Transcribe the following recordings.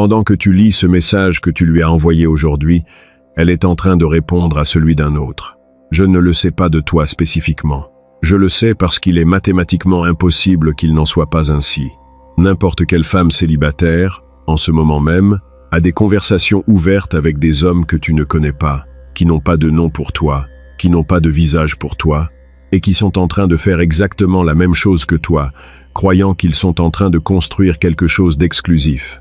Pendant que tu lis ce message que tu lui as envoyé aujourd'hui, elle est en train de répondre à celui d'un autre. Je ne le sais pas de toi spécifiquement. Je le sais parce qu'il est mathématiquement impossible qu'il n'en soit pas ainsi. N'importe quelle femme célibataire, en ce moment même, a des conversations ouvertes avec des hommes que tu ne connais pas, qui n'ont pas de nom pour toi, qui n'ont pas de visage pour toi, et qui sont en train de faire exactement la même chose que toi, croyant qu'ils sont en train de construire quelque chose d'exclusif.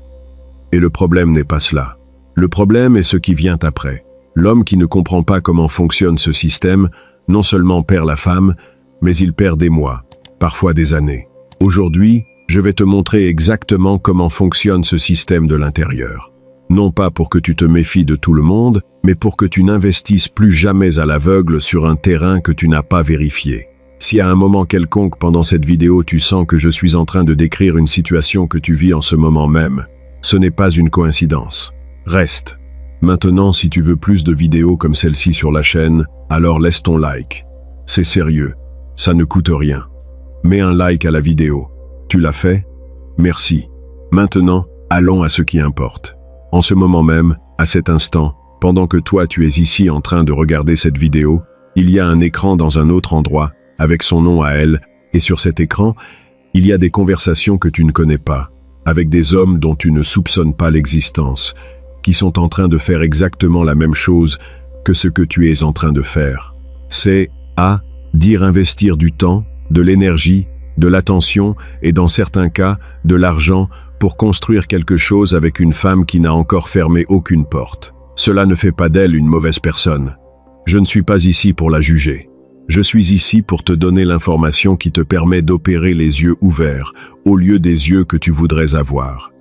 Et le problème n'est pas cela. Le problème est ce qui vient après. L'homme qui ne comprend pas comment fonctionne ce système, non seulement perd la femme, mais il perd des mois, parfois des années. Aujourd'hui, je vais te montrer exactement comment fonctionne ce système de l'intérieur. Non pas pour que tu te méfies de tout le monde, mais pour que tu n'investisses plus jamais à l'aveugle sur un terrain que tu n'as pas vérifié. Si à un moment quelconque pendant cette vidéo tu sens que je suis en train de décrire une situation que tu vis en ce moment même, ce n'est pas une coïncidence. Reste. Maintenant, si tu veux plus de vidéos comme celle-ci sur la chaîne, alors laisse ton like. C'est sérieux. Ça ne coûte rien. Mets un like à la vidéo. Tu l'as fait? Merci. Maintenant, allons à ce qui importe. En ce moment même, à cet instant, pendant que toi tu es ici en train de regarder cette vidéo, il y a un écran dans un autre endroit, avec son nom à elle, et sur cet écran, il y a des conversations que tu ne connais pas, avec des hommes dont tu ne soupçonnes pas l'existence, qui sont en train de faire exactement la même chose que ce que tu es en train de faire. C'est, dire investir du temps, de l'énergie, de l'attention et dans certains cas, de l'argent pour construire quelque chose avec une femme qui n'a encore fermé aucune porte. Cela ne fait pas d'elle une mauvaise personne. Je ne suis pas ici pour la juger. Je suis ici pour te donner l'information qui te permet d'opérer les yeux ouverts au lieu des yeux que tu voudrais avoir.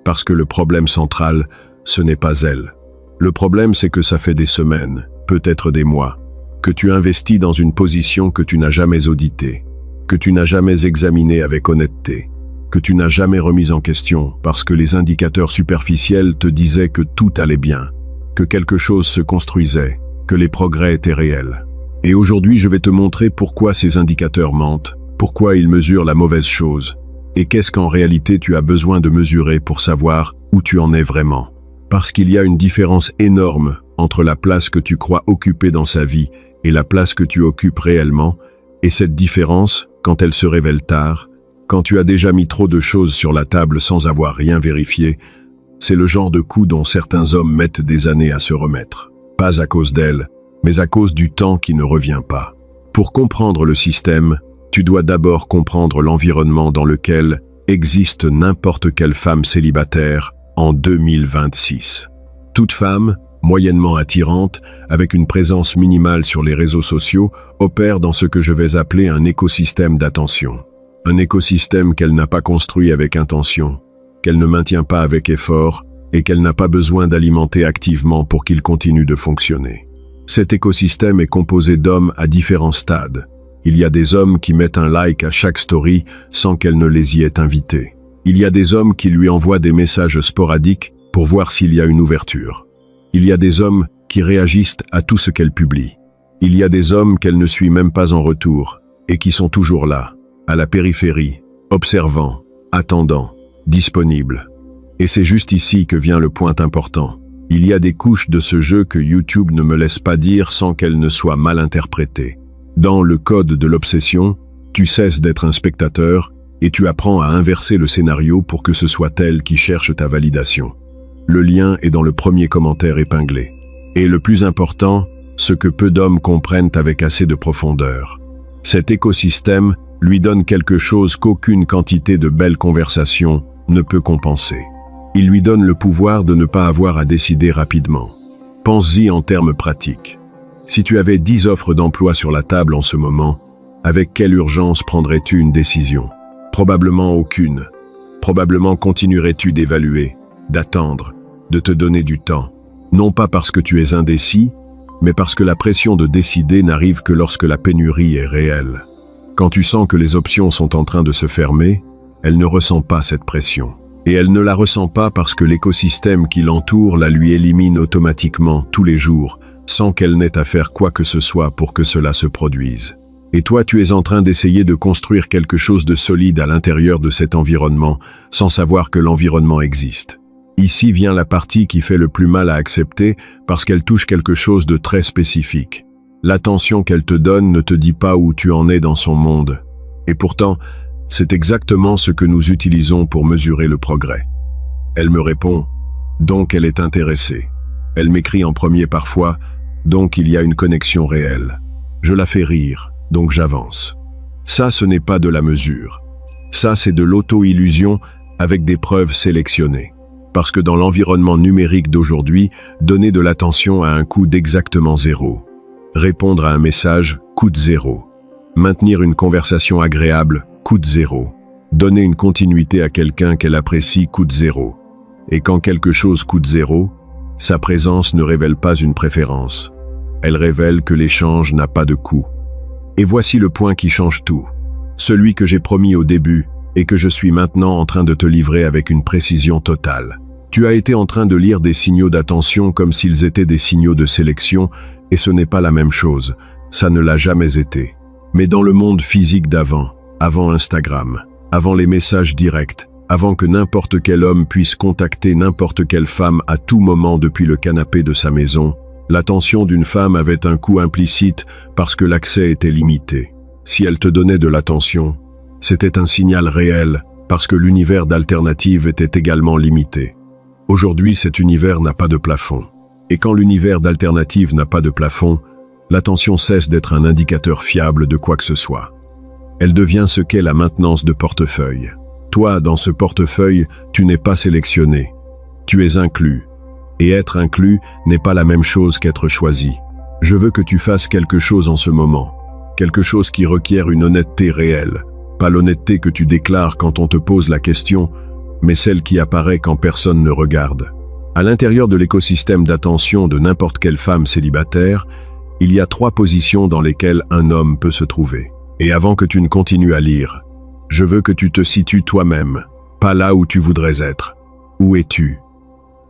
Parce que le problème central, ce n'est pas elle. Le problème, c'est que ça fait des semaines, peut-être des mois, que tu investis dans une position que tu n'as jamais auditée, que tu n'as jamais examinée avec honnêteté, que tu n'as jamais remise en question parce que les indicateurs superficiels te disaient que tout allait bien, que quelque chose se construisait, que les progrès étaient réels. Et aujourd'hui, je vais te montrer pourquoi ces indicateurs mentent, pourquoi ils mesurent la mauvaise chose, et qu'est-ce qu'en réalité tu as besoin de mesurer pour savoir où tu en es vraiment. Parce qu'il y a une différence énorme entre la place que tu crois occuper dans sa vie et la place que tu occupes réellement, et cette différence, quand elle se révèle tard, quand tu as déjà mis trop de choses sur la table sans avoir rien vérifié, c'est le genre de coup dont certains hommes mettent des années à se remettre. Pas à cause d'elle, mais à cause du temps qui ne revient pas. Pour comprendre le système, tu dois d'abord comprendre l'environnement dans lequel existe n'importe quelle femme célibataire en 2026. Toute femme, moyennement attirante, avec une présence minimale sur les réseaux sociaux, opère dans ce que je vais appeler un écosystème d'attention. Un écosystème qu'elle n'a pas construit avec intention, qu'elle ne maintient pas avec effort et qu'elle n'a pas besoin d'alimenter activement pour qu'il continue de fonctionner. Cet écosystème est composé d'hommes à différents stades. Il y a des hommes qui mettent un like à chaque story sans qu'elle ne les y ait invités. Il y a des hommes qui lui envoient des messages sporadiques pour voir s'il y a une ouverture. Il y a des hommes qui réagissent à tout ce qu'elle publie. Il y a des hommes qu'elle ne suit même pas en retour et qui sont toujours là, à la périphérie, observant, attendant, disponible. Et c'est juste ici que vient le point important. Il y a des couches de ce jeu que YouTube ne me laisse pas dire sans qu'elles ne soient mal interprétées. Dans le code de l'obsession, tu cesses d'être un spectateur et tu apprends à inverser le scénario pour que ce soit elle qui cherche ta validation. Le lien est dans le premier commentaire épinglé. Et le plus important, ce que peu d'hommes comprennent avec assez de profondeur. Cet écosystème lui donne quelque chose qu'aucune quantité de belles conversations ne peut compenser. Il lui donne le pouvoir de ne pas avoir à décider rapidement. Pense-y en termes pratiques. Si tu avais 10 offres d'emploi sur la table en ce moment, avec quelle urgence prendrais-tu une décision? Probablement aucune. Probablement continuerais-tu d'évaluer, d'attendre, de te donner du temps. Non pas parce que tu es indécis, mais parce que la pression de décider n'arrive que lorsque la pénurie est réelle. Quand tu sens que les options sont en train de se fermer, elle ne ressent pas cette pression. Et elle ne la ressent pas parce que l'écosystème qui l'entoure la lui élimine automatiquement tous les jours, sans qu'elle n'ait à faire quoi que ce soit pour que cela se produise. Et toi, tu es en train d'essayer de construire quelque chose de solide à l'intérieur de cet environnement, sans savoir que l'environnement existe. Ici vient la partie qui fait le plus mal à accepter parce qu'elle touche quelque chose de très spécifique. L'attention qu'elle te donne ne te dit pas où tu en es dans son monde. Et pourtant, c'est exactement ce que nous utilisons pour mesurer le progrès. Elle me répond, donc elle est intéressée. Elle m'écrit en premier parfois, donc il y a une connexion réelle. Je la fais rire, donc j'avance. Ça, ce n'est pas de la mesure. Ça, c'est de l'auto-illusion avec des preuves sélectionnées. Parce que dans l'environnement numérique d'aujourd'hui, donner de l'attention a un coût d'exactement 0. Répondre à un message coûte 0. Maintenir une conversation agréable coûte 0. Donner une continuité à quelqu'un qu'elle apprécie coûte 0. Et quand quelque chose coûte 0, sa présence ne révèle pas une préférence. Elle révèle que l'échange n'a pas de coût. Et voici le point qui change tout. Celui que j'ai promis au début et que je suis maintenant en train de te livrer avec une précision totale. Tu as été en train de lire des signaux d'attention comme s'ils étaient des signaux de sélection, et ce n'est pas la même chose, ça ne l'a jamais été. Mais dans le monde physique d'avant, avant Instagram, avant les messages directs, avant que n'importe quel homme puisse contacter n'importe quelle femme à tout moment depuis le canapé de sa maison, l'attention d'une femme avait un coût implicite parce que l'accès était limité. Si elle te donnait de l'attention, c'était un signal réel parce que l'univers d'alternative était également limité. Aujourd'hui, cet univers n'a pas de plafond. Et quand l'univers d'alternative n'a pas de plafond, l'attention cesse d'être un indicateur fiable de quoi que ce soit. Elle devient ce qu'est la maintenance de portefeuille. Toi, dans ce portefeuille, tu n'es pas sélectionné. Tu es inclus. Et être inclus n'est pas la même chose qu'être choisi. Je veux que tu fasses quelque chose en ce moment. Quelque chose qui requiert une honnêteté réelle. Pas l'honnêteté que tu déclares quand on te pose la question, mais celle qui apparaît quand personne ne regarde. À l'intérieur de l'écosystème d'attention de n'importe quelle femme célibataire, il y a 3 positions dans lesquelles un homme peut se trouver. Et avant que tu ne continues à lire, je veux que tu te situes toi-même, pas là où tu voudrais être. Où es-tu?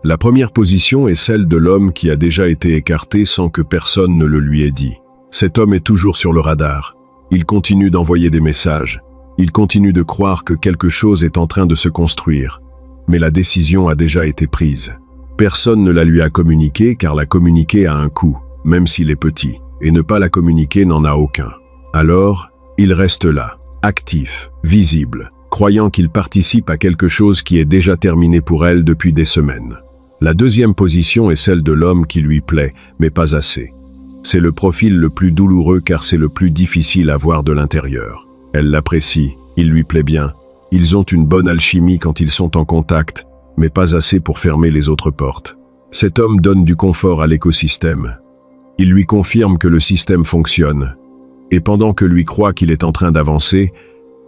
La première position est celle de l'homme qui a déjà été écarté sans que personne ne le lui ait dit. Cet homme est toujours sur le radar. Il continue d'envoyer des messages. Il continue de croire que quelque chose est en train de se construire. Mais la décision a déjà été prise. Personne ne la lui a communiquée car la communiquer a un coût, même s'il est petit, et ne pas la communiquer n'en a aucun. Alors, il reste là, actif, visible, croyant qu'il participe à quelque chose qui est déjà terminé pour elle depuis des semaines. La deuxième position est celle de l'homme qui lui plaît, mais pas assez. C'est le profil le plus douloureux car c'est le plus difficile à voir de l'intérieur. Elle l'apprécie, il lui plaît bien. Ils ont une bonne alchimie quand ils sont en contact, mais pas assez pour fermer les autres portes. Cet homme donne du confort à l'écosystème. Il lui confirme que le système fonctionne. Et pendant que lui croit qu'il est en train d'avancer,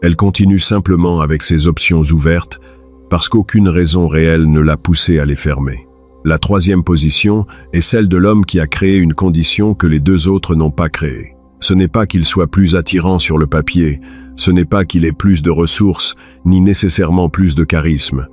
elle continue simplement avec ses options ouvertes parce qu'aucune raison réelle ne l'a poussé à les fermer. La troisième position est celle de l'homme qui a créé une condition que les 2 autres n'ont pas créée. Ce n'est pas qu'il soit plus attirant sur le papier, ce n'est pas qu'il ait plus de ressources, ni nécessairement plus de charisme.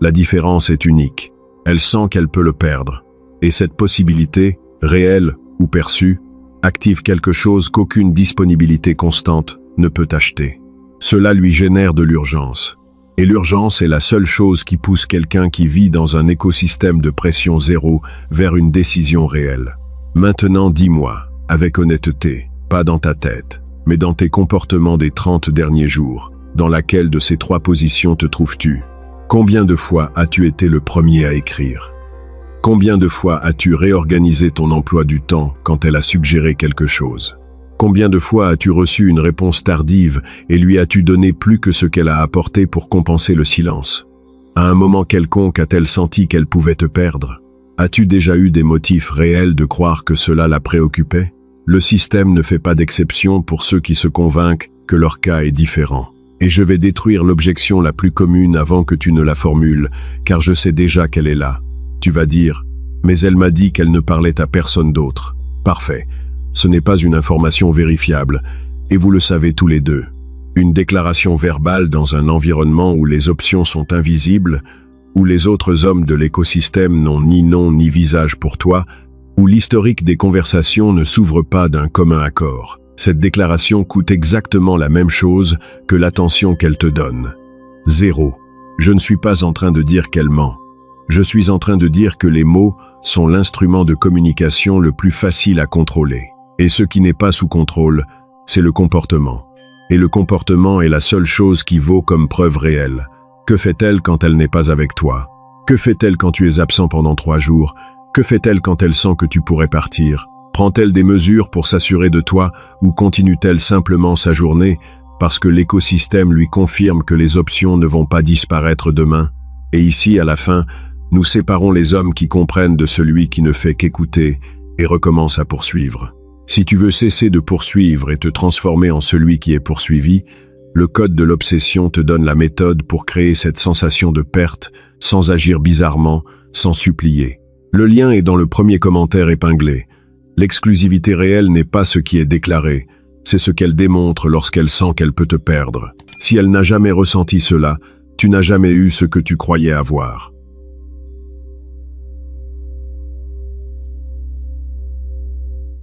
La différence est unique. Elle sent qu'elle peut le perdre. Et cette possibilité, réelle ou perçue, active quelque chose qu'aucune disponibilité constante ne peut acheter. Cela lui génère de l'urgence. Et l'urgence est la seule chose qui pousse quelqu'un qui vit dans un écosystème de pression 0 vers une décision réelle. Maintenant, dis-moi, avec honnêteté, pas dans ta tête, mais dans tes comportements des 30 derniers jours, dans laquelle de ces 3 positions te trouves-tu? Combien de fois as-tu été le premier à écrire? Combien de fois as-tu réorganisé ton emploi du temps quand elle a suggéré quelque chose? Combien de fois as-tu reçu une réponse tardive et lui as-tu donné plus que ce qu'elle a apporté pour compenser le silence? À un moment quelconque a-t-elle senti qu'elle pouvait te perdre? As-tu déjà eu des motifs réels de croire que cela la préoccupait? Le système ne fait pas d'exception pour ceux qui se convainquent que leur cas est différent. Et je vais détruire l'objection la plus commune avant que tu ne la formules, car je sais déjà qu'elle est là. Tu vas dire, mais elle m'a dit qu'elle ne parlait à personne d'autre. Parfait. Ce n'est pas une information vérifiable, et vous le savez tous les deux. Une déclaration verbale dans un environnement où les options sont invisibles, où les autres hommes de l'écosystème n'ont ni nom ni visage pour toi, où l'historique des conversations ne s'ouvre pas d'un commun accord. Cette déclaration coûte exactement la même chose que l'attention qu'elle te donne. 0. Je ne suis pas en train de dire qu'elle ment. Je suis en train de dire que les mots sont l'instrument de communication le plus facile à contrôler. Et ce qui n'est pas sous contrôle, c'est le comportement. Et le comportement est la seule chose qui vaut comme preuve réelle. Que fait-elle quand elle n'est pas avec toi? Que fait-elle quand tu es absent pendant 3 jours? Que fait-elle quand elle sent que tu pourrais partir? Prend-elle des mesures pour s'assurer de toi ou continue-t-elle simplement sa journée parce que l'écosystème lui confirme que les options ne vont pas disparaître demain? Et ici, à la fin, nous séparons les hommes qui comprennent de celui qui ne fait qu'écouter et recommence à poursuivre. Si tu veux cesser de poursuivre et te transformer en celui qui est poursuivi, le code de l'obsession te donne la méthode pour créer cette sensation de perte sans agir bizarrement, sans supplier. Le lien est dans le premier commentaire épinglé. L'exclusivité réelle n'est pas ce qui est déclaré, c'est ce qu'elle démontre lorsqu'elle sent qu'elle peut te perdre. Si elle n'a jamais ressenti cela, tu n'as jamais eu ce que tu croyais avoir.